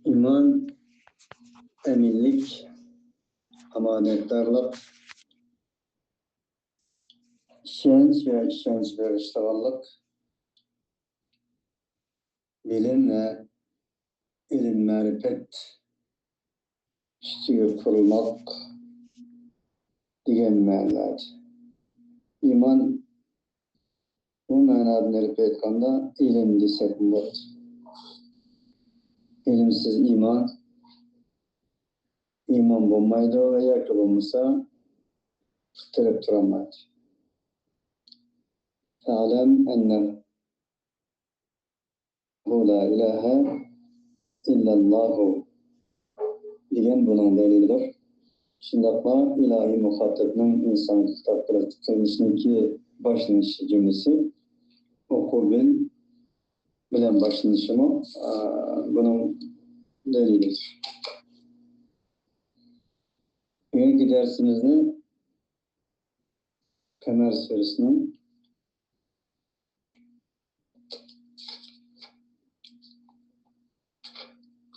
İman, eminlik, amanetdarlık, işenç ve işenç veriştiğanlık, bilim ve ilim marifet üstüge kurulmak degan ma'noda. İman bu ma'noda nerip aytganda ilim desek bo'ladi. İlimsiz iman bo'lmaydi va yoki bo'lmasa qitirib turolmaydi. Fa'lam annahu la ilaha illallah degan bunun delilidir. Shundaqla ilahi muhattabning inson xitob qilishninki boshlanish jumlasi o'quv bilan boshlanishimi bunun delilidir. Bugünkü dersimizni Kamer suresinin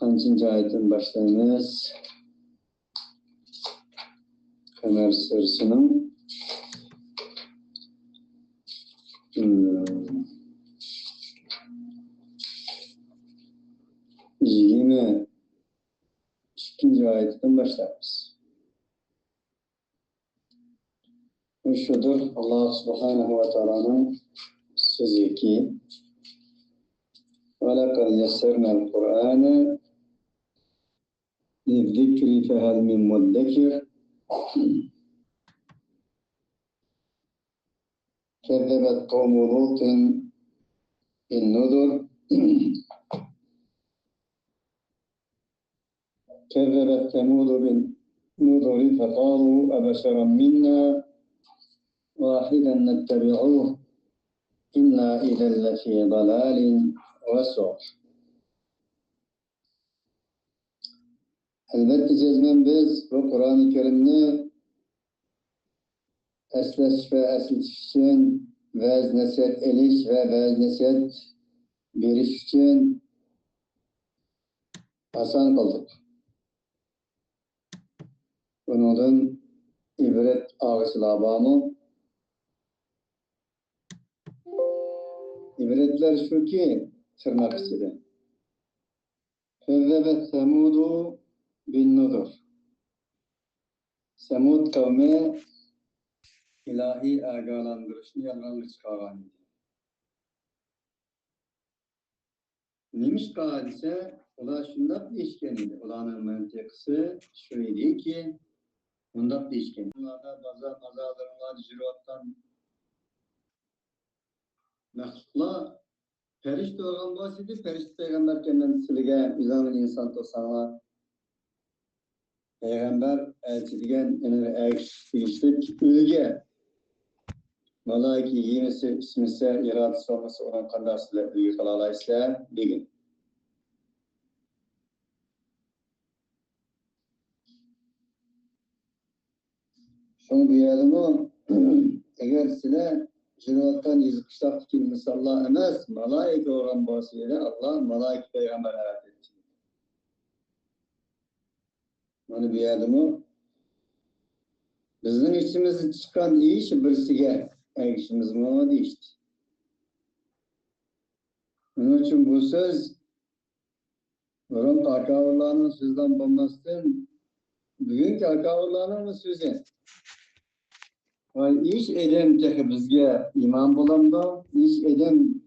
5. ayetten başlayınız. Kamer suresinin 22. ayetten başlarız. Şudur Allah subhanahu ve ta'ala'nın sözü ki وَلَقَدْ يَسَّرْنَا الْقُرْآنَ لِلذِّكْرِ فَهَلْ مِنْ مُدَّكِرٍ كَذَّبَتْ قَوْمُ لُوطٍ بِالنُّذُرِ كَذَّبَتْ ثَمُودُ بِالنُّذُرِ فَقَالُوا أَبَشَرًا مِنَّا واحدا نتبعوه إنا إذا لفي ضلال وسعر. Elbette cezmen biz bu Kur'an-ı Kerim'ni esleş ve esletiş için vez nasihat eliş ve vez nasihat veriş için asan kıldık. Bunun ibret ağışılabamı İbretler şu ki tırnak içinde. Kezzebet Semudu bin Nudur. Semud kavmi ilahi agalandırışını yalanlı çıkaran idi. Neymiş hadise? Ola şundak değişken idi. Olanın mentekisi şu idi ki bundak değişken. Bunlarda mazalarından, jiroattan mektupla perişte olan bahsedi. Perişte peygamber kendisiyle izanın insan tosana Peygamber elçiligen eriştik ülge malaiki yemesi ismisi iradesi olması olan kandarsıyla ülge kalalaysa degin. Şunu duyalım eğer size Cüneyt'ten yazıkıştak ki misallah emez malaiki olan bahsediyle Allah malaiki peygamber hayat etti. Bunu duyalım Bizim içimizden çıkan iş birisiga erişimiz mi deyişti. Onun için bu söz Burun akavurlarının sözden bulmasın bugünkü akavurlarının sözü. İş edem ki bizge iman bulamdı, iş edem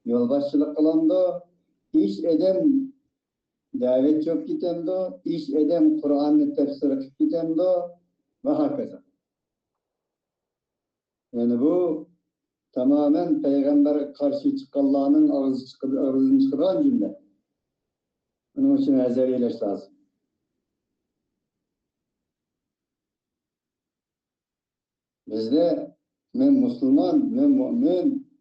yolbaşçılık kılamdı, iş edem davet çok gitemdi, iş edem Kur'an'ı tefsir gitemdi ve hakeza. Yani bu tamamen Peygamber karşı çıkanlarının ağzını çıkaran cümle. Bunun için ezeliyle lazım. Bizde men Müslüman, men mümin,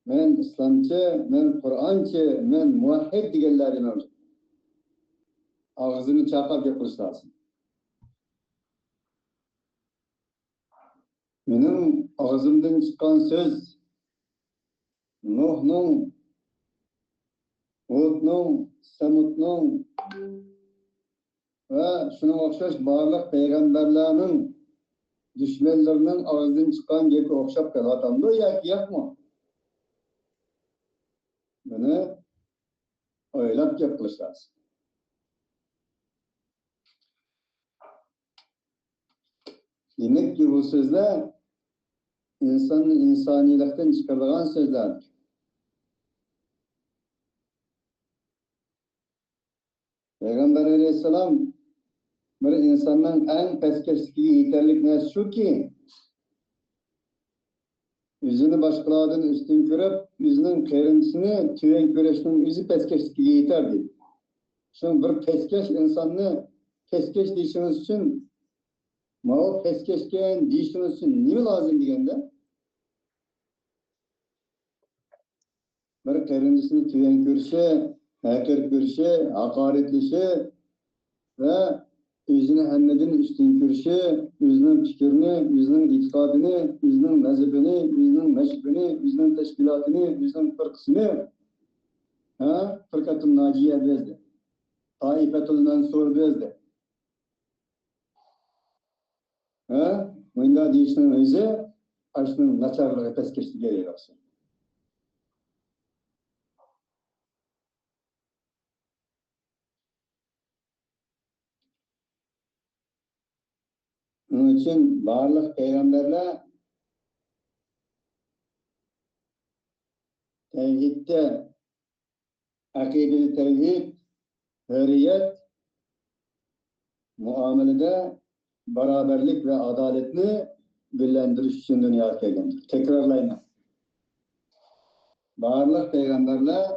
men İslamcı, men Kur'ancı, men muvahhid diyenlerin olacak. Ağzını çakap yapmış lazım. Benim ağzımdan çıkan söz Nuh'un Hud'nun, Semud'nun ve şuna okşaş barlıq peygamberlerinin düşmanlarının ağzından çıkan gibi okşap kalatamdı yak mı? Bunu oylap yapılışlar. Demek ki bu sözler insanın insaniyetten çıkarılan sözler. Peygamber aleyhisselam bir insanın en peskeşliği yeterlik ne şu ki yüzünü başkalarının üstün görüp yüzünün kırıntısını tüyen göreşinin yüzü peskeşliği yeter dedi. Şimdi bir peskeş insanını peskeş deyişiniz için mağul peskeşken deyişiniz için ne lazım degende? Bir kırıntısını tüyen görüşe, hakir görüşe, hakaretlişe ve özünü hemmedin üstün görüşü, özünün fikrini, özünün itikadını, özünün mezhebini, özünün meşribini, özünün teşkilatını, özünün fırkısını fırkatın naciye bezdi. Taifetul mensur bezdi. Bunda deyişinin özü aşının naçarlığı peskeşti geliyor aslında. Onun için varlık peygamberler tevhidde akideli tevhid, hürriyet, muamelede beraberlik ve adaletini birlendiriş için dünyaya geldi. Tekrarlayın. Varlık peygamberler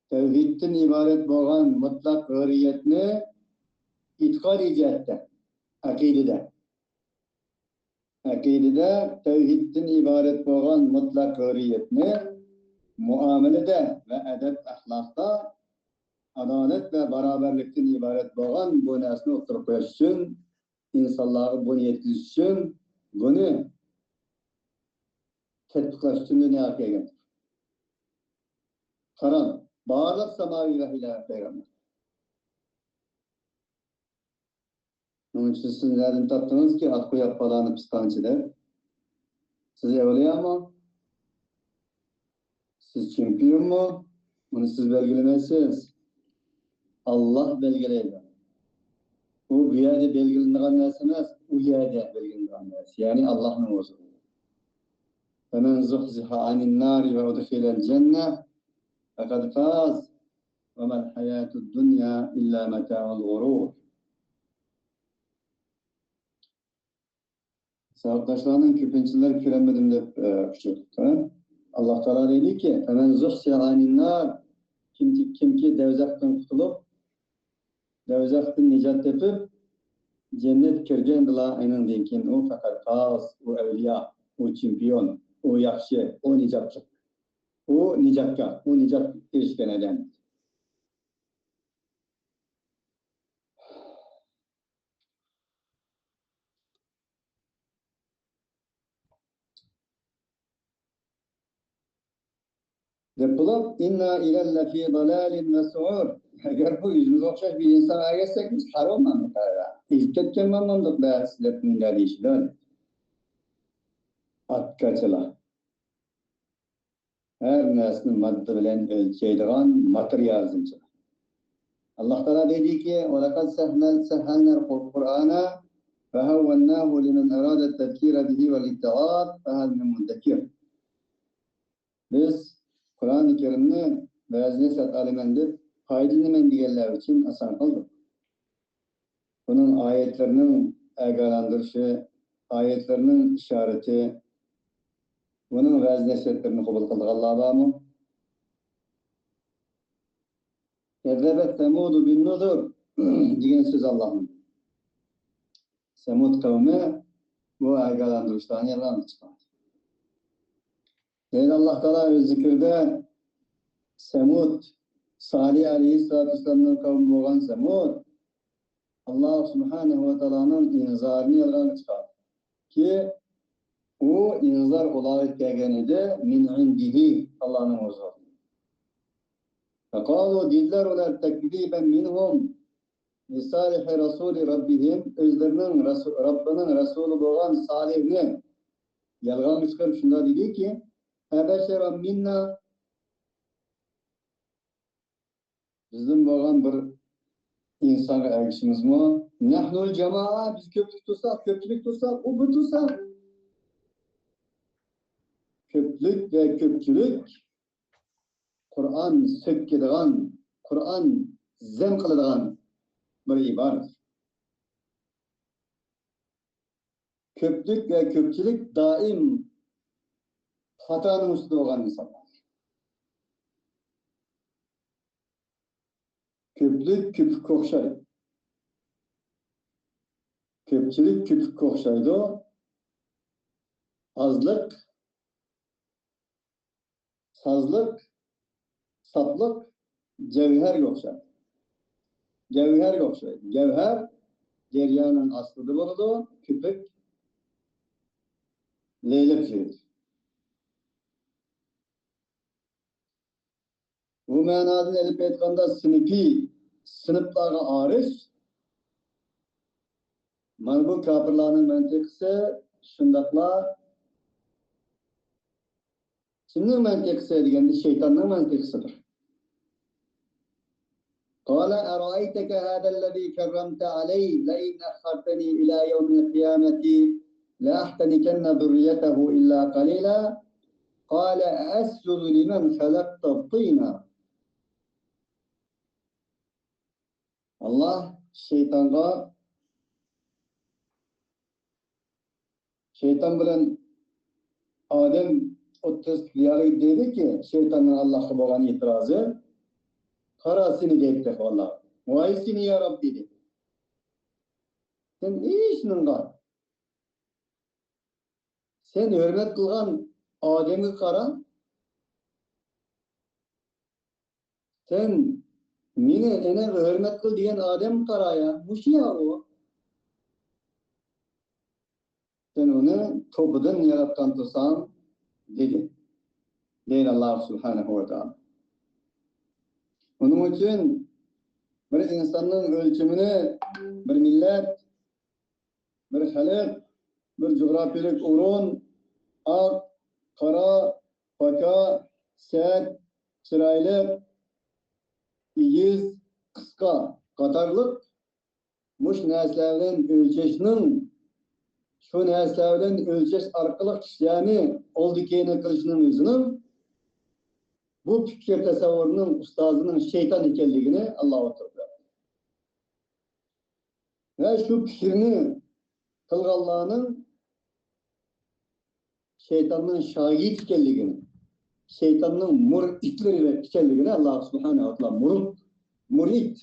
tevhidden ibaret olan mutlak hürriyetini itikad icatta, akidede. Akidede tevhidden ibaret olan mutlak hürriyetini muamelede ve edep ahlakta adalet ve beraberlikten ibaret olan bu nesni oturup koyuş için, insanları bunu yetkiş için, bunu tetbiklaş için dünyaya geldi. Karan, bağırlık semavi ve hilal peygamber. Onun için siz nereden tattınız ki at koyup falanı pistançıda? Siz evliya mı? Siz çempiyon mu? Bunu siz belgelemezsiniz. Allah belgeleydi. Bu bir yerde belgelendiğin nesiniz, o yerde belgelendiğin nes. Yani Allah'ın ozu. فَمَنْ زُحْزِحَ عَنِ النَّارِ وَاُدْخِلَ الْجَنَّةِ فَقَدْ فَازَ وَمَا الْحَيَاةُ الدُّنْيَا إِلَّا مَتَاعُ الْغُرُورِ. Sahiptaşlarının küpünçüleri küremedim de küçük. Allah Teala dedi ki فَمَنْ زُحْزِحَ عَنِ النَّارِ kim ki devzaktan kurtulup devzaktan nicat yapıp cennet kirgendiler aynen deyken o fakat faz, o evliya, o çempiyon, o yakşı, o nicatçı. O nicatka, o nicat erişken eden. Yapılıp inna ilelle fi dalalin ve su'ur. Eğer bu yüzümüz okşaş bir insan ayetsek biz haram olmadık. İlketken olmadık da sizlerin gelişiler. Atkaçılar. Her nesli madde bilen ölçeydiğen materyal zincir. Allah Teala dedi ki وَلَقَدْ سَهَّلْنَا الْقُرْآنَ فَهَوَّلْنَاهُ لِمَنْ أَرَادَ التَّذْكِيرَ بِهِ وَالْاِتَّعَاطِ فَهَلْ مِنْ مُدَّكِرٍ. Biz Kur'an-ı Kerim'ni vəznəsət aliməndir, faydalı mendigeller için asan kıldık. Bunun ayetlerinin əqalandırışı, ayetlerinin işareti, bunun vəznəsətlərini kabul kıldık. Allah'a bağımı. Kezzebet Semud'u bin Nudur diyen söz Allah'ın. Semud kavmi bu əqalandırışlarını yalan çıkardı. Yani Allah Teala öz zikirde Semud, Salih Aleyhisselatü Vesselam'ın kavmi olan Semud, Allah Subhanahu ve Teala'nın inzarını yalan çıkardı. Ki o inzar olarak gelgeni de min indihi Allah'ın huzuru. فقالوا dediler ular tekziben minhum Salih Resulü Rabbihim özlerinin Rabbinin Resulü olan Salih'ini yalgan çıkarıp şunda dedi ki Ebeşeran minna bizim olan bir insana erişimiz mi? Nahnul cema'a biz köprülük tutsak, o bu tutsak. Köplük ve köpçülük Kur'an sökkediğen, Kur'an zem kılıdığan bir ibaret. Köplük ve köpçülük daim hatanın üstünde olan insanlar. Köplük küpük okşaydı. Köpçülük küpük okşaydı. Azlık, sazlık, saplık, cevher okşaydı. Cevher okşaydı. Cevher, deryanın aslıdır oldu. Küpük, leylek şeydir. Bu manada elip etganda sınıflarga ariş, mana bu kafirlarning mantiqisi shundaqla kimning mantiqisi deganda shaytonning mantiqisidir. Qala ara'aytaka hada alladhi karramta alayhi la in akhartani ila yawm al-qiyamati la ahtanikanna dhurriyyatahu illa qalila qala asjudu liman khalaqta tina. Allah şeytan bilan Adem 30 yılı dedi ki şeytanın Allah'a olan itirazı karasını deyip Allah. Vay seni ya Rabbi dedi. Sen işinin var. Sen hürmet kılgan Adem'i kara. Sen mine ene hürmet kıl diyen Adem karaya. Muş ya o. Sen onu topudan yarattan tutsan dedi. Değil Allah Subhanahu ve Teala. Onun için bir insanın ölçümünü bir millet, bir halk, bir coğrafyalik urun, ak, kara, paka, sert, çıraylık, iyiz, kıska, katarlık, muş neslerden ölçeşinin, şu neslerden ölçeş arkalık kişilerini oldu keyine kılışının yüzünün, bu fikir tasavvurunun ustazının şeytan ikenliğini Allah'a oturdu. Ve şu fikrini kılgallarının şeytanın şahit ikenliğini, şeytanın muritleri ikenliğini Allah Subhanahu wa Ta'ala murit.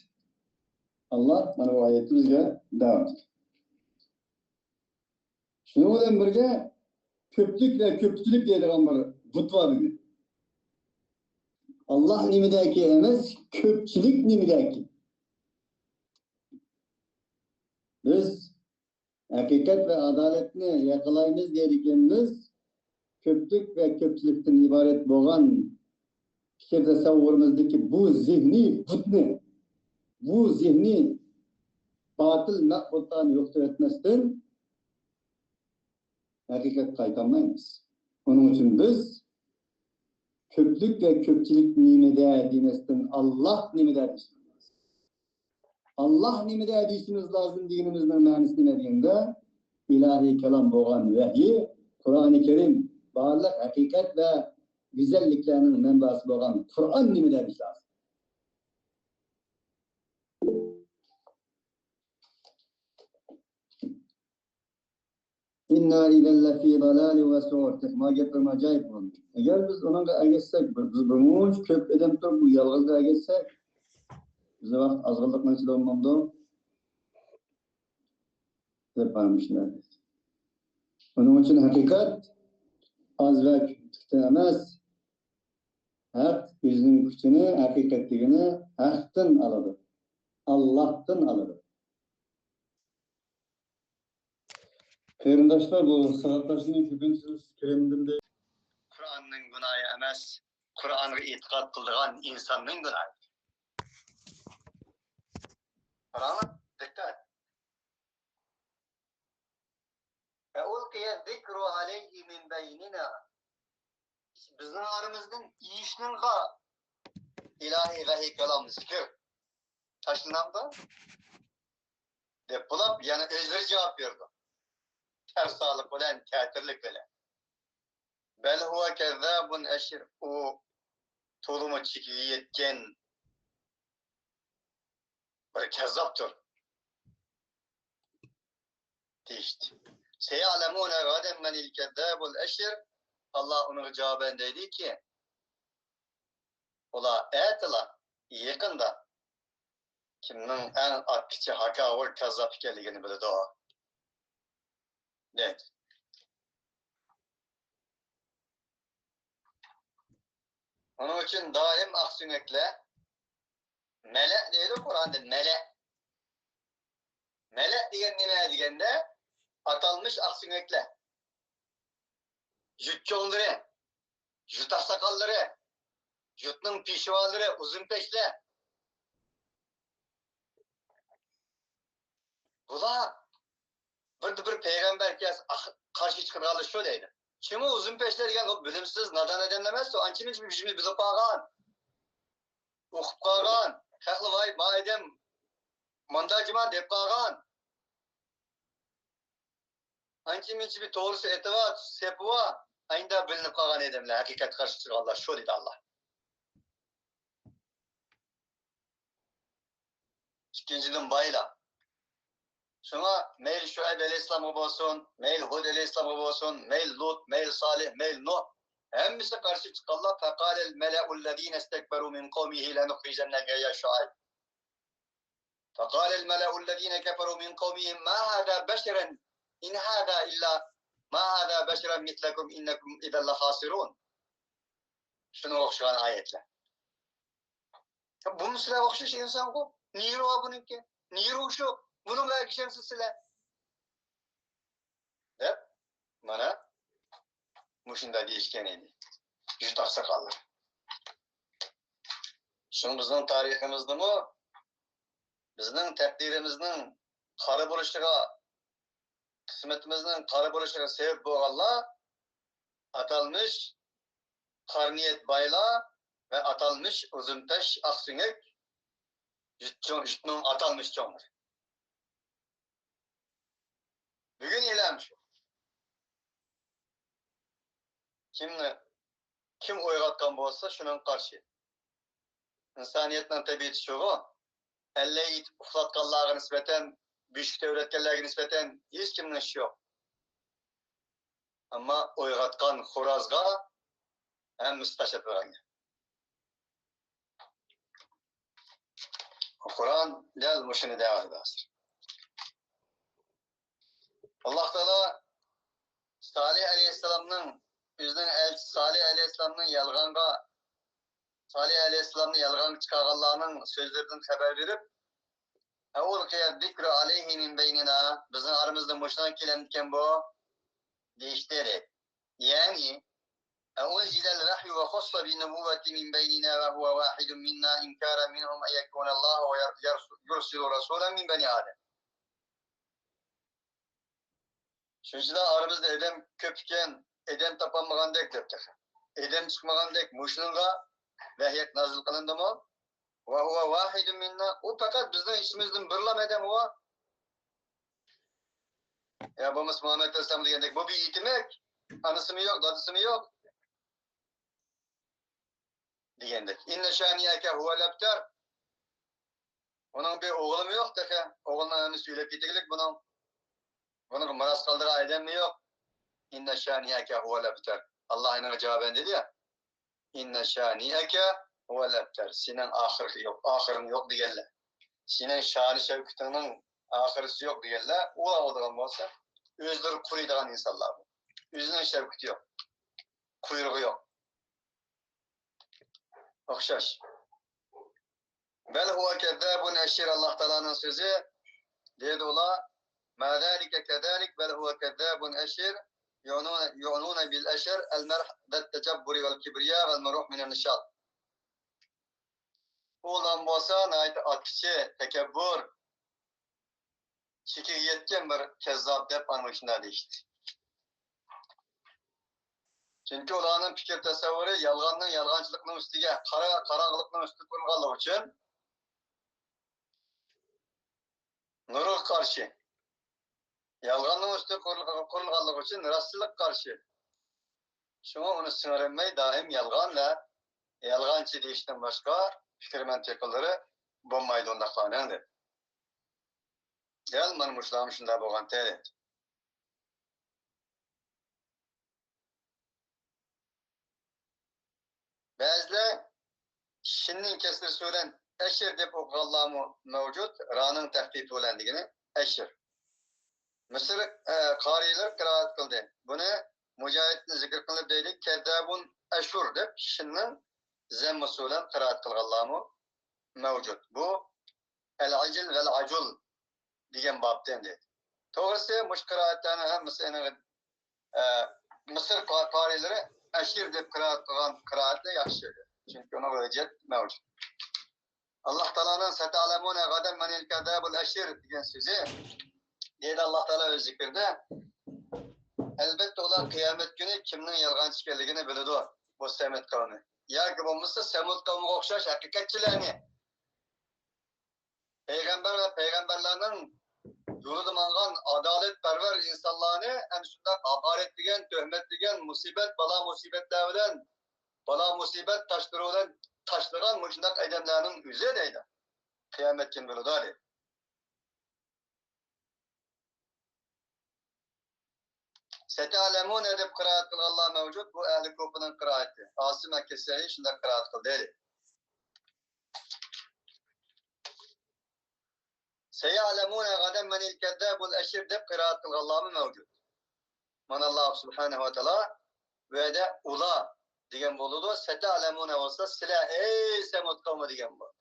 Allah bana bu ayetimizce devam ediyor. Şununla birlikte köplük ve köpçülük deydiğen bir but var dedi. Allah nimideki emez, köpçülük nimideki. Biz hakikat ve adaletini yakalayımız dediklerimiz köplük ve köpçülükten ibaret boğan fikir tasavvurumuzdaki bu zihni putni, bu zihni batıl nakbuttan yoktur etmezden hakikat kaytamayız. Onun için biz köplük ve köpçülük nimede demezden Allah nimede demişiz. Allah nimede demişimiz lazım dinimizin manisi ne diyende ilahi kelam boğan vahiy, Kur'an-ı Kerim varlık, hakikat ve güzelliklerinin menbaası boğan Kur'an nimede demiş lazım. İnna ilellefî dalâli ve su'ur. Tekma getirme acayip olmuş. Eğer biz ona da geçsek, biz bunu köp edem tur bu yalgızda geçsek, bize vakt azgınlık nasıl olmamda hep varmışlar. Onun için hakikat az ve küçükten emez. Hak yüzünün küçüğünü, hakikatliğini haktan aladı. Allah'tan aladı. Kıyırdaşlar bu sanatlaşının köpünsüz kremdinde Kur'an'ın günahı emez. Kur'an'a itiqat kıldığan insanın günahı. Kur'an'a dikkat. Ulqiya zikru aleyhi min beynina. Bizning aramızdan iyishning ilahi vahiy kalam zikr. Taşınamda deb bulab yana özleri cevap verdi. Tersalık bilen, kafirlik bilen. Bel huve kezzabun eşir. O tolumu çikili yetken bir kezzaptır. Deyişti. Seyalemune gaden menil kezzabul eşir. Allah onun cevabını dedi ki ola etila yakında kimnin en akıcı hakavur kezzap geldiğini bildi o. Evet. Onun için daim aksünekle melek deydi Kur'an'da melek. Melek diyen ne diyende atalmış aksünekle. Jütçoğulları, jüt sakalları, jütnün pişvaları, uzun peşle. Bula bir peygamber kes karşı çıkınalı şu deydi. Kimi uzun peşler diyen o bilimsiz, nadan edemlemezse o ançimiz bir biçimi bizi bağlan. Okup bağlan. Haklı vay, maidem mandacıma dep bağlan. Ançimiz bir doğrusu etivat, sepuva. Aynı bilinip bağlan edemler. Hakikat karşı çıkınalı şu dedi Allah. İkinciden bayla. Şuna mail Şuayb Aleyhisselam olsun, mail Hud Aleyhisselam olsun, mail Lut, mail Salih, mail Nuh. Hemisi karşı çıkarlar. Fekalel mele'ullezine istekberu min kavmihi lenukhrijenneke ya Şuayb. Fekalel mele'ullezine keferu min kavmihim ma hada beşeren in hada illa ma hada beşeren mitlekum innekum idelle hasirun. Şunu okşayan ayetler. Bu mesela okşaş insan bu. Niye o bununki? Niye o şu? Bunun belki şemsizle. Hep bana muşunda değişken idi. Yüz aksakallar. Şunu bizden tarihimizde mi? Bizden takdirimizden karı buluşluğa, kısmetimizden karı buluşluğa sebep bu Allah atalmış karniyet bayla ve atalmış uzuntaş aksünek jütnün atalmış çoğunlar. Bugün ilan şu. Kim oygatkan bolsa şunun karşı. İnsaniyetle tabiatı şu. Elle itip uflatkanlarına nispeten, büyük öğretkenlerine nispeten hiç kimden işi yok. Ama oygatkan Xorazga hem müstaşep öğrengi. Kur'an del muşunu devam eder. Allah Teala Salih Aleyhisselam'ın bizden elçi Salih Aleyhisselam'ın yalgan çıkarganlarının sözlerinden haber verip Ulqiya zikru aleyhi min beynina bizim aramızda muşuna kelendikken bu değiştirdi. Yani أنزل الوحي وخص بنبوة من بيننا وهو واحد منا إن كان منهم أن يكون الله ويرسل رسولا من بني آدم. Çünkü aramızda edem köpken, edem tapanmagan dek deptik. Edem çıkmagan dek muşnunga vahyet nazil kılındı mı? Ve huve vahidun minna. O fakat bizden işimizden birlam edem o. Ya bu Muhammed Aleyhisselam diyendek bu bir itimek. Anısı mı yok, dadısı mı yok? Diyendek. İnne şaniyeke huve lebter. Onun bir oğlu mu yok da oğluna onu söyleyip gidelim bunun. Bunun maras kaldıra eden mi yok? İnne şaniyeke huve lebter. Allah yine cevaben dedi ya. İnne şaniyeke huve lebter. Senin ahırın yok diyorlar. Senin şani şevketinin ahırısı yok diyorlar. O olduğun olsa özleri kuruyduğun insanlar bu. Özünün şevketi yok. Kuyruğu yok. Okşaş. Bel huve kezzabun eşir Allah Teala'nın sözü dedi ola ma zalike kezalik bel huve kezzabun eşir يعنون بالأشر المرح ذا التجبر والكبرياء والمروح من النشاط. Ulan bolsa nayt atkiçi, tekebbür, çekiga yetken bir kezzap dep ana şunda deyishdi. Chunki ularning fikr tasavvuri yolg'onchilikning ustiga, qorong'ilikning ustiga qurilganligi uchun nurga qarshi, yolg'onning ustiga qurilganligi uchun rostchilik qarshi. Shunga uni singdirmay doim yolg'on va yolg'onchi deyishdan boshqa fikr mantiqlari bo'lmaydi undaqlarning deb. Gel mana mushlar shunda bo'lgan dedi. Ba'zilar shinning kesri so'lan ashir deb o'qiganlarmi mavjud, ra'ning tahqiqi bilan degani ashir. Misr qorilar qiroat qildi. Buni Mujohidni zikr qilib deylik, kadabun ashur deb shinning zammi so'lan qiroat qilganlarmi mavjud. Bu al-ajl val ajul degan bobdan dedi. To'g'risi mush qiroatlarning hammasi Misr qorilari ashir deb qiroat qilgan qiroatni yaxshi. Chunki uni vajid mavjud. Alloh taolaning sata'lamuna gadan manil kadabul ashir degan so'zi deydi Alloh taolo o'z zikrida. Albatta ular qiyomat kuni kimning yolg'onchi ekanligini biladi. Bu Samud qavmi. Yoki bo'lmasa Samud qavmiga o'xshash haqiqatchilarni payg'ambar va payg'ambarlarning yo'lida mangan adolatparvar insonlarni ana shunday haqorat degan, tuhmat degan musibat, balo musibatlar bilan balo musibat tashlaridan tashlagan shunday odamlarning o'zi deydi. Qiyomat kuni bo'ladi. Seta'lemune deb qiraat qilganlar mavjud. Bu ahli Kufaning qiroati. Asim al-Kisai shunday qiroat qildi. Seya'lemune gadan manil kadabul ashir deb qiraat qilganlar mavjud. Mana Alloh subhanahu va taolo bu yerda ula degan bo'ladi. Seta'lemune bo'lsa sizlar ey Samud qavmi degan bo'ladi.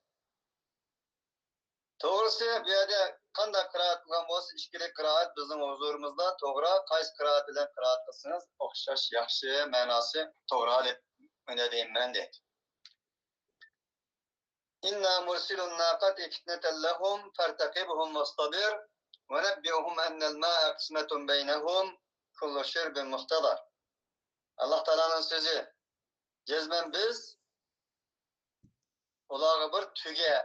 To'g'risi bu yerda qanday qiraat qilgan bo'lsa, ikkili qiraat bizning huzurimizda to'g'ri, qaysi qiraat bilan qiraat qilsangiz o'xshash, yaxshi, ma'nosi to'g'ri deb mana deyman dedi. Inna mursilun naqati fitnatan lahum fartaqibhum wastabir wa nabbihum anna al-ma'a qismatun baynahum kullu shirbin muhtadar. Alloh taolaning so'zi. Jazman biz ularga bir tuga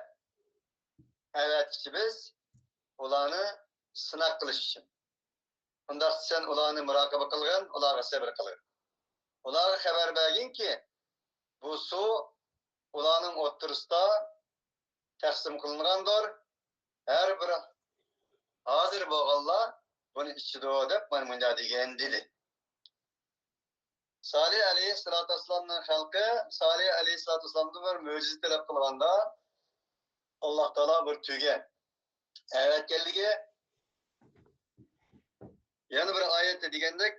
avatchimiz ularni sinaq qilish uchun. Unda sen ularni muroqaba qilgan, ularga sabr qilgan. Ularga xabar berginki, bu suv ularning o'ttirisida taqsim qilingandir. Har bir hozir bo'lganlar buni ichidi deb mana degan dedi. Salih alayhissalatu vassalamning xalqi Salih alayhissalatu vassalamdan bir mo'jiza talab qilganda Alloh taolo bir tuga aytganligi yana bir oyatda degandek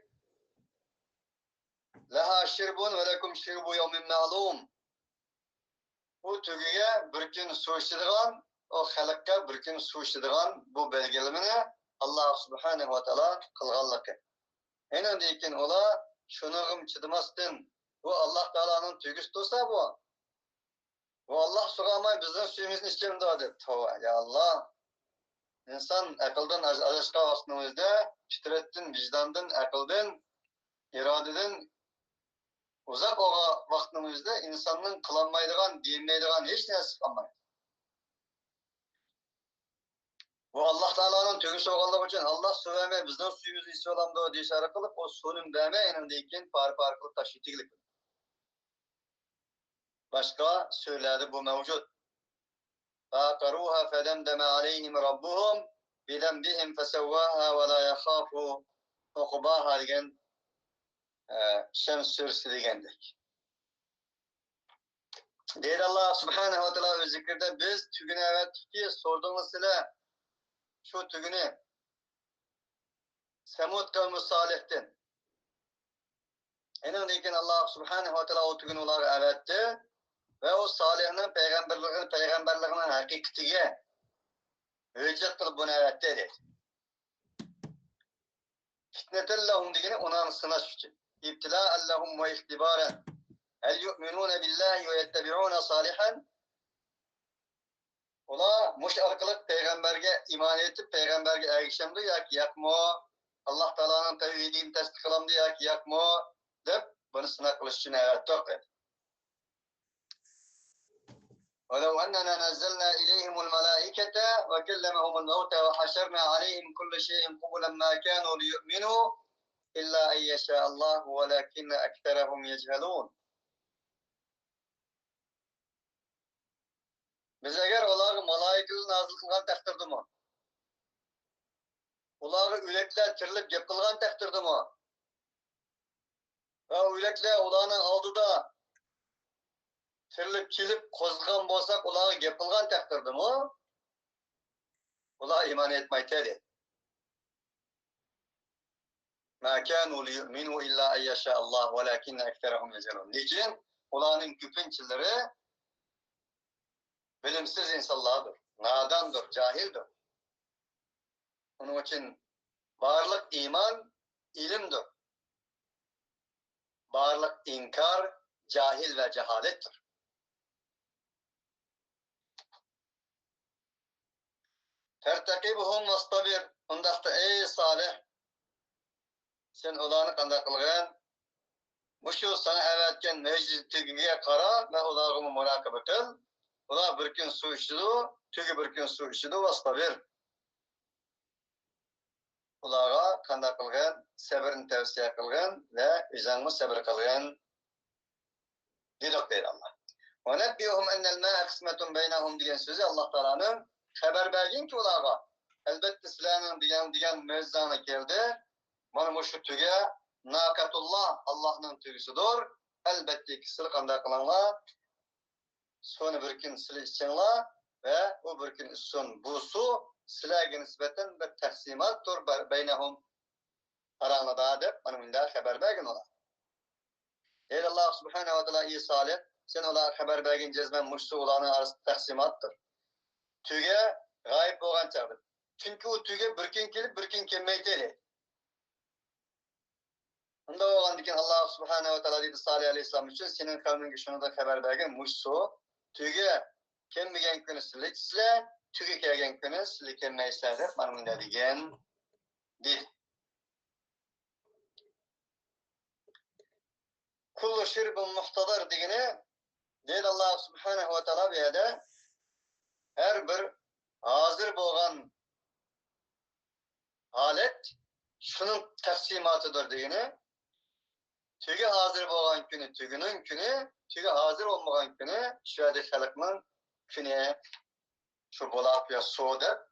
laha shirbun va lakum shirbu yawmin ma'lum. Bu tugiga bir kun suv ichadigan, o xalqqa bir kun suv ichadigan bu belgilamani Alloh subhanahu va taolo qilganligi. Endi lekin ular shunig'im chidamasdan bu Alloh taoloning tugisi bo'lsa bu Allah soğamay bizden suyumuzni içkemde dedi. Tova ya Allah. İnsan akıldan azışka vaktımızda fitretten, vicdandan, akıldan, iradeden uzak oğa vaktımızda insanın kılanmaydıgan, diyemeydigan hiç neyse kalmaydı. Bu Allah Teala'nın tügüsü oğanlık için Allah su vermeye bizden suyumuzu içi olamdı diye işaret kılıp o suyun vermeye enindeyken par kılıp taşıtıklık. Başka söyledi bu mevcut. فَاقَرُوهَا فَدَمْدَمَ عَلَيْهِمْ رَبُّهُمْ بِذَنْبِهِمْ فَسَوَّاهَا وَلَا يَخَافُ عُقْبَاهَا degan Şems suresi degendek. Deydi Allah subhanahu wa ta'ala öz zikrinde biz tügünü evet ki sorduğunuz ile şu tügünü Semud kavmi Salih'ten. Enindeyken Allah subhanahu wa ta'ala o tügünü onları evetti. Ve o Salih'in peygamberliğinin hakikatiga hüccet kılıp bunu evet dedi. Fitnetellahum degeni onani sınash uchun. İbtila'allahum ve ihtibaren. Hel yu'minune billahi ve yettebi'une salihan. Ola muş arkalık peygamberge iman etip peygamberge erişemdi ya ki yakmo Allah Teala'nın tevhidini tasdik kılamdı ya ki yakmo dep bunu sınav kılış için evet yok. وَلَوْ أَنَّنَا نَزَّلْنَا إِلَيْهِمُ الْمَلَائِكَةَ وَكَلَّمَهُمُ الْمَوْتَى وَحَشَرْنَا عَلَيْهِمْ كُلَّ شَيْءٍ قُبُلًا مَا كَانُوا لِيُؤْمِنُوا إِلَّا أَنْ يَشَاءَ اللَّهُ وَلَكِنَّ أَكْثَرَهُمْ يَجْهَلُونَ. Biz eğer onları malaikeli nazil kılgan takdirde mi? Onları ülekler tirilip gep kılgan takdirde mi? Ve ülekler onların aldıda tirilip kilip kozulgan bolsak onları gep kılgan takdirde mi? Ular iman etmeydi. مَا كَانُوا لِيُؤْمِنُوا إِلَّا أَنْ يَشَاءَ اللّٰهُ وَلَكِنَّ اَكْثَرَهُمْ يَجْهَلُونَ. Niçin? Ulanın küpünçileri bilimsiz insanlardır, nadandır, cahildir. Onun için varlık iman, ilimdir. Varlık inkar, cahil ve cehalettir. Tertekibuhum vastabir. Ondaqda ey Salih, sen ulanı kandak kılgan, muşu sana evetken meclisiye kara ve ulağımı murakabe kıl. Ular bir gün su içidi, tügü bir gün su içidi, vastabir. Ularga kandak kılgan, sabırını tavsiye kılgan ve izanımı sabır kılgan dedik deydi Allah. Ve nebbihum ennel mâ'e kısmetun beynehum diyen sözü Allah Teala'nın haber bergin ki ularga. Elbette silahının diyen müezzana geldi. Mana şu tüge nakatullah Allah'ın tügüsüdür. Elbette ki sili kandak kılanlar sonu bir gün sili içenler ve o bir gün üstün bu su silahı nispeten bir taksimattır beynehum aranada dep mana bunda haber bergin olar. Ey Allah subhanahu ve teala iyi salih sen olar haber bergin cezmen muşsu olanın arasında taksimattır. Tüge gayip boğan çağdır. Çünkü o tüge bir gün gelip bir gün kelmeydi. Onda olan diken Allah subhanahu ve teala dedi Salih aleyhisselam için senin kavmin şunu da haber bergin muşsu tüge kelmegen günü silikse tüge kelgen günü silikenmeyse dep mana bunda degen dedi. Kullu şirbun muhtadır degeni deydi Allah subhanahu ve teala bir yerde her bir hazır boğan halet şunun taksimatıdır degeni tüge hazır boğan günü tügünün günü tüge hazır olmayan günü şöyle halkının günü şu bolap ya soğuda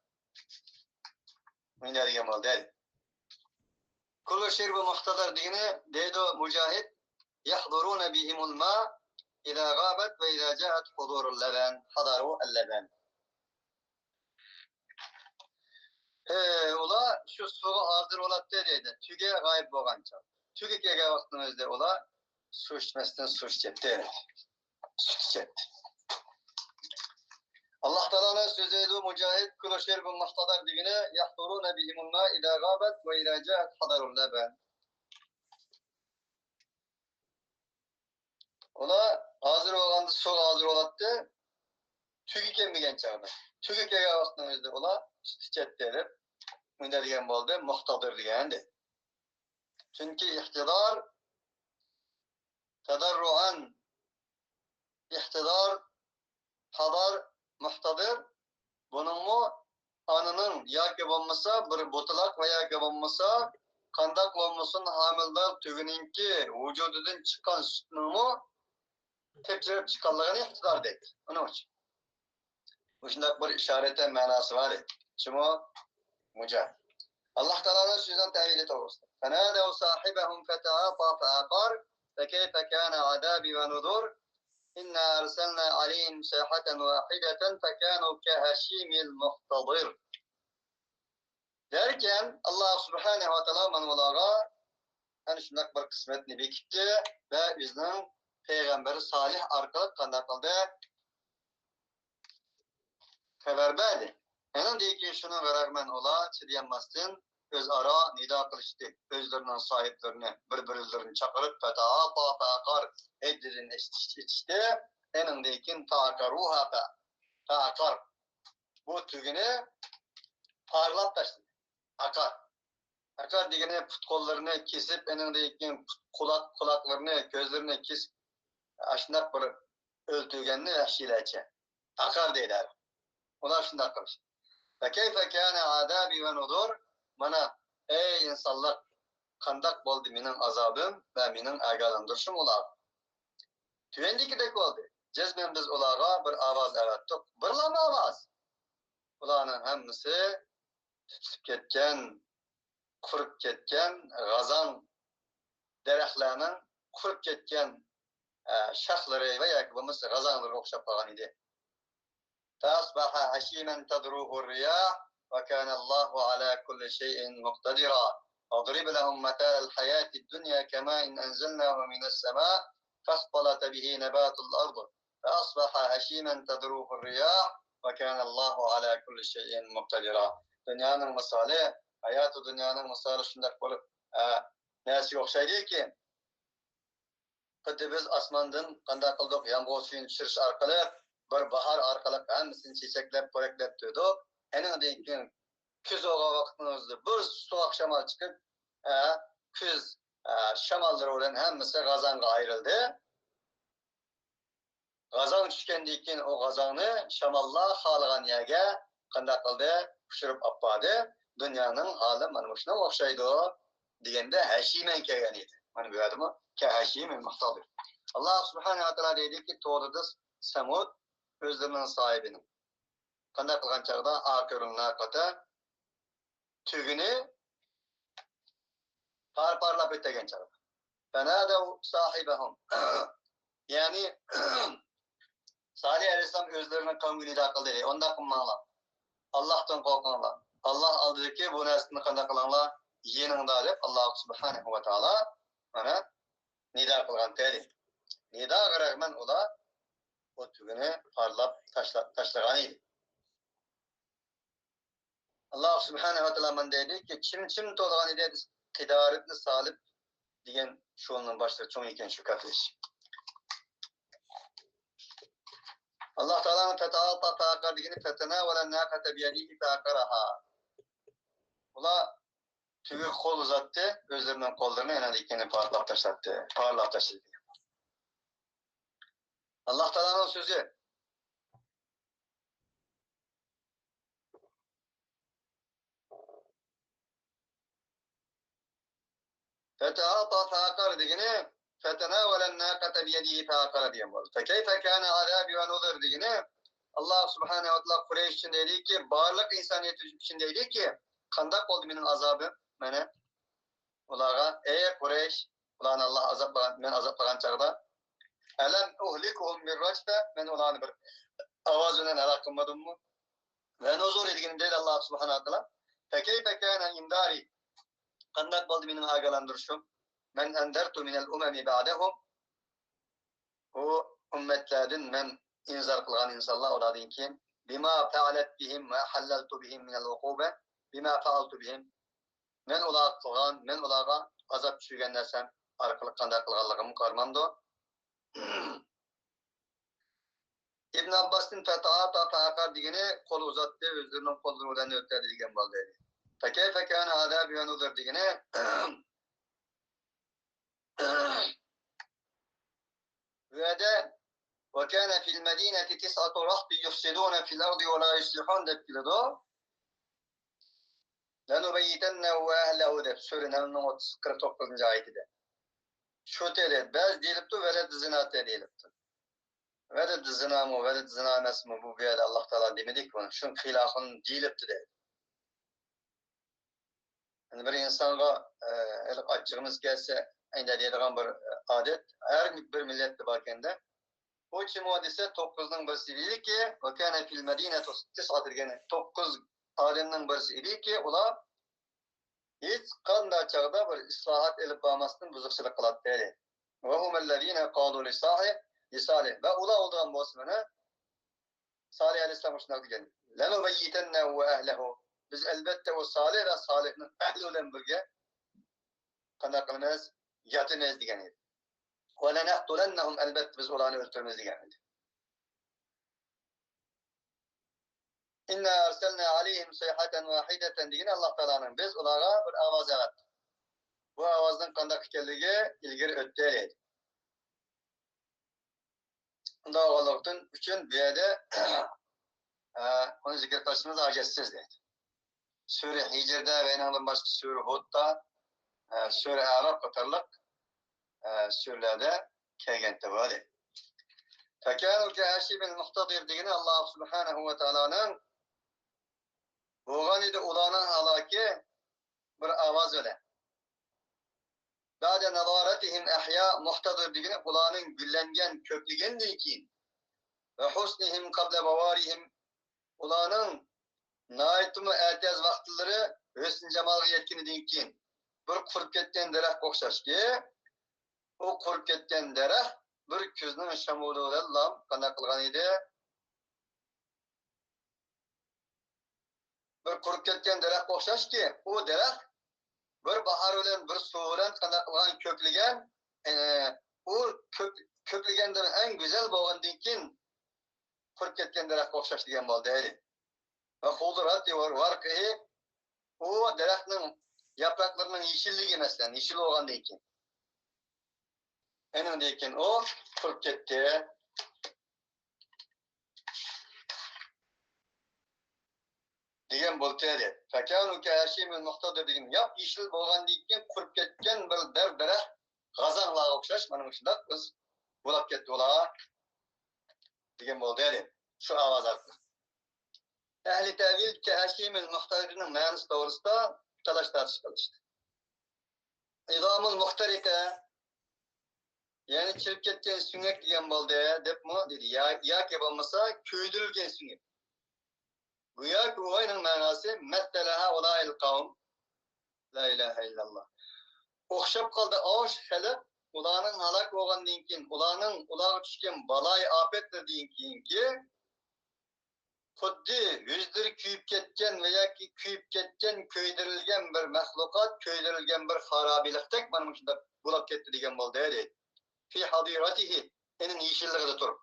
mineriye mal değil. Kullu şirbun muhtadır degeni deydi Mücahit يحضرون بهم الماء إذا غابت وإذا جاءت حضور اللبن حضروا اللبن. Ola şu suğa hazır olat dedi. Tüge gayb bolgança. Tüge kege vaxtımızda ola su içmesinden su içecekti. Süt içecekti. Allah Teala'nın sözü ediyor Mücahit Kulaşer bin Muhtadar digine yahduruna bihimul ma ila gabet ve ila caat hadarul leben. Ola hazır olanda su hazır olattı. Tüge kemigen çağırdı. Tüge kege vaxtımızda ola süt içecekti. Münde diyen boldu, muhtadır diyendi. Çünkü ihtidar, tedarruan, ihtidar, hadar, muhtadır. Bunun mu anının ya ki olmasa bir butulak veya ki olmasa kandak olmasın hamildar tügününki vücudundan çıkan sütünün mu tepkirip çıkanlığını ihtidar dedi. Onun için. Bu şimdi bir işarete manası var. Çünkü Mücahit. Allah Teala'nın sözünden tevhid doğrusu. فَنَادَوْ صَاحِبَهُمْ فَتَعَاطَى فَعَقَرَ فَكَيْفَ كَانَ عَذَابِي وَنُذُرِ إِنَّا أَرْسَلْنَا عَلَيْهِمْ صَيْحَةً وَاحِدَةً فَكَانُوا كَهَشِيمِ الْمُحْتَضِرِ. Derken Allah Subhanahu ve Teala manolaga hani şundak bir kısmetini bekitti ve bizden Peygamberi Salih arkalık kandak kaldı haber verdi. Hemen diye ki şunu verarmen ola çidiyanmasın özara nida kılıştı. Özlerinin sahiplerini, birbirlerini çakırıp fetaha takar eddirin işte. Enindeykin takaruha takar. Bu tügünü parlap taştı. Akar. Akar degene put kollarını kesip enindeykin kulaklarını, gözlerini kesip aşındak bir öldürgenini yaşayılaçı. Akar deyler. Ona aşındak kılış. Fekeyfe kâne adabi ve nudur. Bana ey insanlar kandak boldu minin azabım ve minin agalandırışım olar. Tüyendikidek oldu. Cezmen biz olağa bir avaz evettik. Birlama avaz. Ulanın hemmisi tütüp ketken, kurup ketken, gazan derehlerinin kurup ketken şahları ve yakibimiz gazanları okşap kalan idi. Tasbaha haşimen tadruhu riyah ve kânallahu ala kulli şeyin muktadira. اضرب لهم مثال الحياة الدنيا كماء أنزلناه من السماء فاختلط به نبات الأرض فأصبح هشيما تذروه الرياح وكان الله على كل شيء مقتدرا. Dünyanın misali, hayatı dünyanın misali şundak bulup nesi okşaydı ki kıdı biz asmandan kanda kıldık yağmur suyun düşürüş arkalı bir bahar arkalı hemmisini çiçeklep koreklep tüydük. Enin deyken küz oğa vakitinizde bir soğuk şamal çıkıp küz şamalları olan hemmisi gazanға ayrıldı. Gazan düşkendeyken o gazanı şamalla halıgan yerge kanda kıldı, pişirip appadı. Dünyanın hali mana şuna okşaydı degende haşimen kelgen idi. Mana bu adamı ke haşimen muhtadır. Allah subhanahu wa taala dedi ki to'g'ridis Samud özlerinin sahibinin. Kanda kılgan çağda akırın nakata tügünü parlap ötegen çağda. Fenâdev sahibahum. Yani Salih Aleyhisselam özlerine kavmini nida kıldı. Onda kılmanlar. Allah'tan korkanlar. Allah aldı ki bu neslini kanda kılanlar yeninde dep Allah subhanahu wa taala mana nida kılgan tedi. Nida kıragman ola o tügünü parlap taşlagan idi. Allah subhanahu wa taala man dedi ki çim to'lgan idi qidoratni salib degan şunun başta çoğun eken şu katış. Allah Teala'nın feta'ata ta'akar degeni fetena ve lennâkate biyedihi ta'akaraha. Ula tügü kol uzattı, gözlerinden kollarını en adikini parlap taşlattı. Parlap taşladı. Allah Teala'nın sözü. Feta'ata ta'akar degeni fetena ve lennâkate biyedihi ta'akara diyen var. Fekeyfe kâne azâbi ve nuzur degeni Allah subhanehu ve teala Kureyş için dedi ki, bağırlık insaniyet için dedi ki, kandak oldu benim azabım, mene. Ulağa, ey Kureyş, ulan Allah azap, men azaplagan çağda, elem uhlikuhum bir raçta, men ulağını bir avazından alakılmadım mı? Ve nuzur edilgini dedi Allah subhanehu ve teala, fekeyfe kâne imdari, kandak oldu benim agalandırışım, men endertu minel umemi ba'dehum, o ümmetlerden men inzar kılgan insanlar ola deyin ki bima fa'alet bihim ve hallaltu bihim minel ukube bima fa'altu bihim men ola kılgan, men olaga azap düşürgen nersem arkalık kanda kılganlığımı karmamdı. İbn Abbas'ın feta'ata ta'akar degeni kolu uzattı, özlerinin kolunu ulan ötterdi degen bal dedi. Fekeyfe kâne azâbi ve nuzur degeni ve de وَكَانَ فِي الْمَد۪ينَةِ تِسْعَةُ رَحْبِ يُفْسِدُونَ فِي الْأَرْضِ وَلَا يُصْلِحُونَ depkilido. لَنُبَيِّتَنَّهُ وَاَهْلَهُ dep Sürü'nün 49. ayetide. Şu dedi, bez deyilipti, veled zina deyilipti. Veled zina mı, veled zina emes mi bu bir Allah Teala demedik bunu. Şun hilafın deyilipti dedi. Yani bir insana açığımız gelse, aynı dediğin bir adet, her bir millette bakende, o çim hadise 9'un birisi idi ki ve kana fil medine tis'at degeni 9 alemnin birisi idi ki ular hiç qanday çağda bir islahat elip bağmasdan buzukçılık kılat dedi. Ve humellezine qalu li Salih ve ular olduğun bosmana Salih aleyhisselam şuna degan. Lenubayyitennehu ve ehlehu. biz elbette o salih ve salihnin ehli olan birge qanday qilamiz? Yatimiz degan edi. Ve lenaqtulannahum elbette biz ularni öldürmemiz degan edi. İnna arsalna aleyhim sayhatan vahideten degan Allah Teala'nın biz ularga bir avaz yarattık. Bu avazın qanday ekanligi ilgari o'tdi edi. Unda olganlıktan üçün bu yerda onu zikr qilishimiz ajitsiz dedi. Sure Hicr'da ve yanından başka Sure Hud'da, Sure Araf qatarlıq surelerde kelgende böyle. Fekânu kehaşibin muhtadir degeni Allah Subhanahu ve Teala'nın boğan idi ulanın halaki bir avaz öyle. Ba'de nazaretihim ehya muhtadir degeni ulanın güllengen, köpligendiği ki ve husnihim kable bavarihim ulanın naitimi ertez vaxtları hüsn cemalga yetkinidan keyin bir qurib ketgan daraxtga o'xshash ki o qurib ketgan daraxt bir kuzning shamoli bilan lam qanday qilgan edi? Bir qurib ketgan daraxtga o'xshash ki o daraxt bir bahar bilan bir suv bilan qanday qilgan ko'pligan u ko'pligandan eng go'zal bo'lgandan keyin qurib ketgan daraxtga o'xshash degan bo'ldi. Ve xudrat varqihi o daraxtning yaproqlarining yeşilligi masalan yeşil bo'lgandan keyin endan keyin o qurib ketdi. Degan bo'ldi. Fakanu kahashimul muhtadir degan yap yeşil bo'lgandan keyin qurib ketgan bir daraxt g'azanlarga o'xshash mana shunday biz bo'lib ketdi ular degan bo'ldi. Shu ovoz orqali. Ehli tavil kahashimul muhtadirning ma'nosi to'g'risida talash tartib qilishdi. İzamul muhtarika yani çirip ketken süngek degan bo'ldi debmi dedi. Yoki bo'lmasa kuydirilgan süngek. Bu yoki o'yning ma'nosi mattalaha ulayil qavm la ilaha illallah. O'xshab qoldi osh xalq ularning halok bo'lgandan keyin ularga tushgan balay ofatlardan keyinki xuddi yüzleri kuyib ketgan va yoki kuyib ketgan kuydirilgan bir mahluqot, kuydirilgan bir xarobilikdek mana shunday bo'lib ketdi degan bo'ldi deydi. Fi hadiratihi enin yeşilligida turib.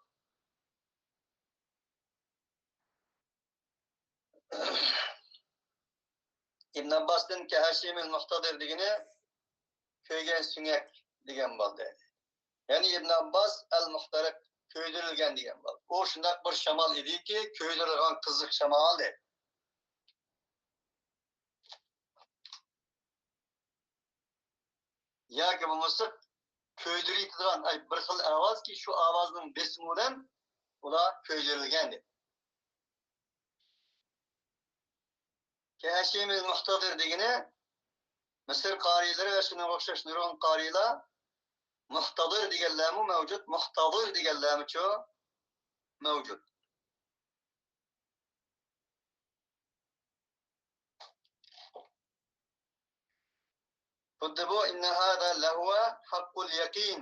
İbn Abbas'ın kahashimil muhtadir degeni köygen süngek degan bo'ldi. Yani İbn Abbas el-muhtarik köydirilgan degan bo'ldi. O shunday bir shamol ediki, köydirilgan qiziq shamol dedi. Yoki bo'lmasa köydiradigan bir xil ovoz ki shu ovozning besimi bilan ular köydirilgan dedi. Kahashimil muhtadir degeni Mısır qariylari va shunga o'xshash nurg'un qariylar muhtadir deganlarmi mavjud, muhtadir deganlarmi-chu mavjud. Xuddi bu inna hada lahuva haqqul yaqin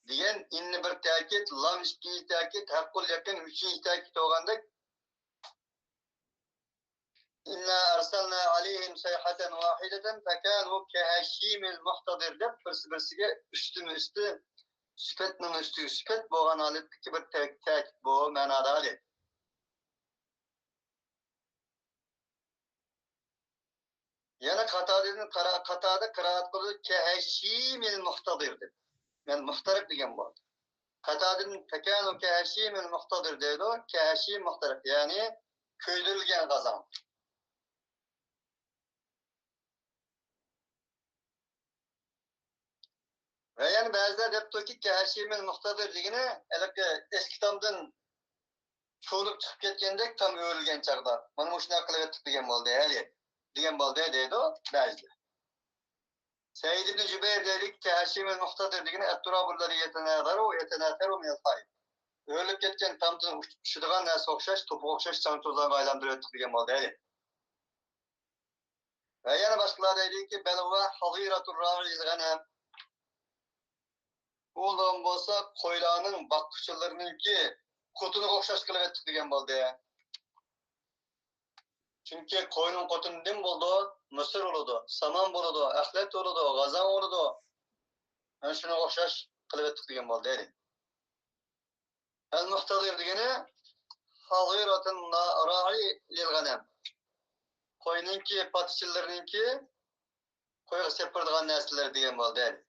degan inni bir ta'kid, lam ikkinchi ta'kid, haqqul yaqin uchinchi ta'kid bo'lgandek İnna arsalna aleyhim sayhatan vahideten fekanu kehashimil muhtadir deb birsiga üstü süpetning üstü süpet bo'lgan holatdagi bir ta'kid bu ma'noda dedi. Yana qatada qiraat qilib kehashimil muhtadir deb. Yani muhtarik degan bo'ldi. Qatadin fekanu kehashimil muhtadir dedi o. Kehashim muhtarik yani köydirilgan g'azon. Ve yani bazılar depti ki kahashimil muhtadir degeni eski tamdan çoğulup çıkıp ketgendek tam öğülgen çağda. Mana shunday qilib etdik degan bo'ldi, degan bo'ldi deydi o bazılar. Said ibn Jubayr dedik kahashimil muhtadir degeni at-turabullar yetenadaru yetenateru min al-hayy. Öğülüp ketken tamdan uçadigan narsa o'xshash, to'piga o'xshash chang to'zlarga aylantirib etdik degan bo'ldi. Ve yana boshqalar deydi ki belwa hadiratur ra'il ghanam. Oğlan bolsa qo'ylarning boqquchilarninki qutini o'xshash qilib etdik degan bo'ldi. Çünkü koyunun kotun dim buldu, mısır oludu, saman buludu, ahlet oludu, gazan oludu. Ben şuna okşaş kılıp ettik diyen buldu dedi. El-Muhtadir degeni Hagiratın ra'i lil ganem. Koyununki, patıçılarınınki koyuq sepirdiğen nesiller degen boldu dedi.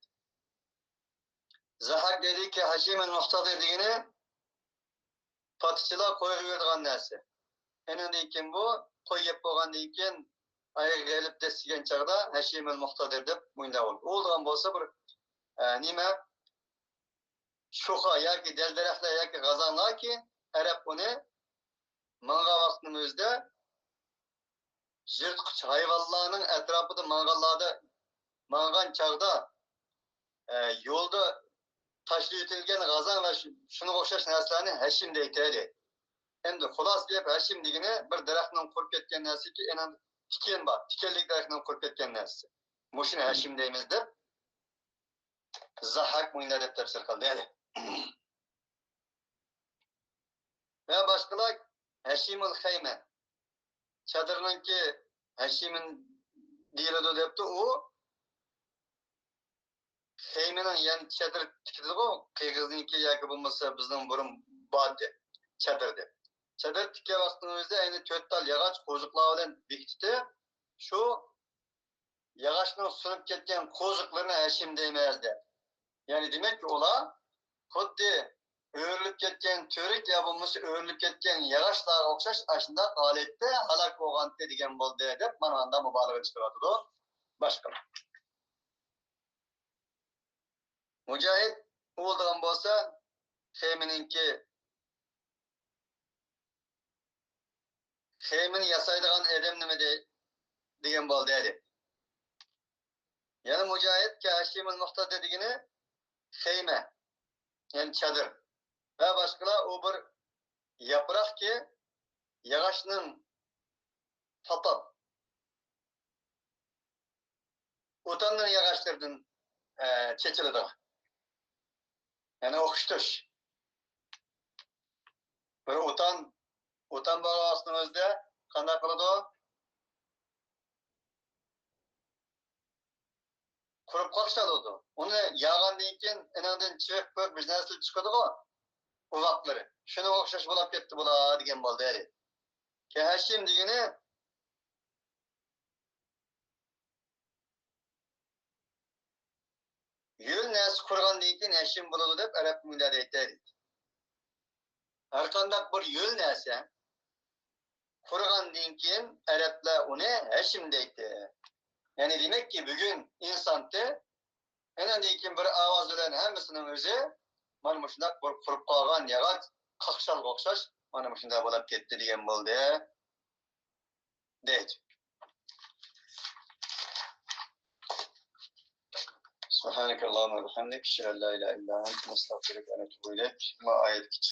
Zahak dedi ki Haşim el-Muhtadir degeni patıçılar koyuq yürdiğen nesli. Eninde kim bu? Koy yep bolgan deyken ayağa gelip destigen çağda Haşim el-Muhtadir dep muyunda oldu. Olduğan bolsa bir nime şoka yoki delderaklar yoki gazanlar ki Arap bunu manga vaqtının özde yırtqıç hayvanlarının etrafında mangallarda mangan çağda yolda taşlı ötülgen gazan ve şunu okşaş narsalarni Haşim deytedi. Endi xulos deb Haşim degeni bir daraxtdan qurib ketgan narsa ki enan tiken bor, tikenlik daraxtdan qurib ketgan narsa. Mushuni Haşim deymiz deb Zahak muyna deb tafsir qildi. Ve başkalar Haşimul Hayme. Çadırınki Haşim'in deyiladi debdi u Haymenin yani çadır tikildi o Qirgizninki yoki bo'lmasa bizning burun badi çadırdı. Çadır tike vaqtımızda yani 4 tal yağaç qo'ziqlar bilan bekitdi. Shu yağaçning sunib ketgan qo'ziqlarini Haşim deymezdi. Yani demek ki ular xuddi öğürülüp ketgan törik ya bo'lmasa öğürülüp ketgan yağaçlarga o'xshash ashunda holatda halok bo'lgan degan bo'ldi deb mana unda mubolag'a chiqaryapti. Boshqa. Mujohid o'ldigan bo'lsa Xeymininki Xeymin yasaydigan adam nima degan bo'ldi dedi. Yani Mujohid ki Haşimul Muhtadir degeni Xeyme yani çadır ve başkalar o bir yaprak ki yağaçның tatap utanın yağaçlardan çeçilidi. Yani okuştuş. Bir utan bağlasınızda qanday qiladi? Qurup qolishadi. Uni yağgandan keyin anadan chiqib ko'p bir narsa chiqadi-ku. O vaqtlari. Shuna o'xshash bo'lib ketdi bular degan bo'ldi dedi. Ki Haşim degeni yo'l narsa qurgandan keyin Haşim bo'ladi deb arab tilida aytadi. Har qanday bir yo'l narsa qurgandan keyin arablar uni Haşim deydi. Yani demek ki bugün insanda enandan keyin bir ovoz bilan hammasining o'zi mana shunday bir qurib qolgan yog'och qaqshalga o'xshash mana shunday bo'lib ketdi degan bo'ldi deydi. Subhanakallahumma ve bihamdik, la ilahe illa ente, estağfiruke ve etûbü ileyk. Ma ayet